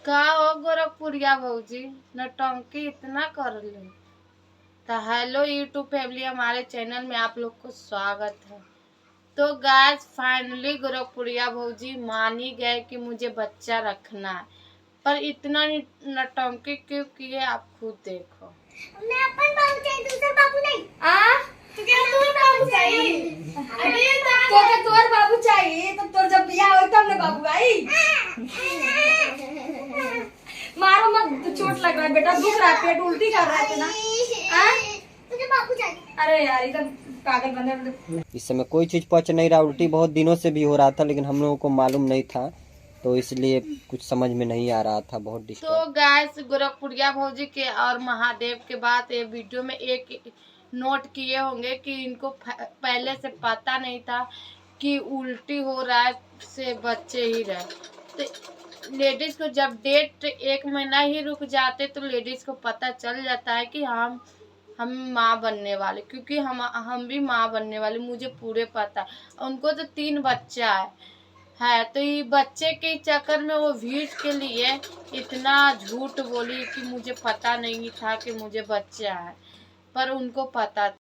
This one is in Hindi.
का हो गोरखपुरिया भौजी, नौटंकी इतना कर ले। तो हेलो यूट्यूब फैमिली, हमारे चैनल में आप लोग को स्वागत है। तो गाइस फाइनली गोरखपुरिया भौजी मान ही गए कि मुझे बच्चा रखना है, पर इतना नौटंकी क्यों किए आप खुद देखो। मैं अपन बाबू चाहिए, दूसरा बाबू नहीं। तुझे तोर बाबू चाहिए। अरे तोके तोर बाबू चाहिए तो तोर जब बियाह हो तब ना बाबू आई। मारो मत, चोट लग रहा है बेटा, दुख रहा है, पेट उल्टी कर रहा है ना। तुझे बाबू चाहिए। अरे यार इधर पागल बने। इस समय कोई चीज पच नहीं रहा, उल्टी बहुत दिनों से भी हो रहा था, लेकिन हम लोगों को मालूम नहीं था, तो इसलिए कुछ समझ में नहीं आ रहा था, बहुत डिस्टर्ब। तो गैस गोरखपुरिया भौजी के और महादेव के बाद ये वीडियो में एक नोट किए होंगे कि इनको पहले से पता नहीं था कि उल्टी हो रहा है से बच्चे ही रहे। तो लेडीज को जब डेट 1 महीना ही रुक जाते तो लेडीज को पता चल जाता है कि हम माँ बनने वाले, क्योंकि हम भी माँ बनने वाले, मुझे पूरे पता है। उनको तो 3 बच्चा है। तो ये बच्चे के चक्कर में वो व्यूज के लिए इतना झूठ बोली कि मुझे पता नहीं था कि मुझे बच्चा है, पर उनको पता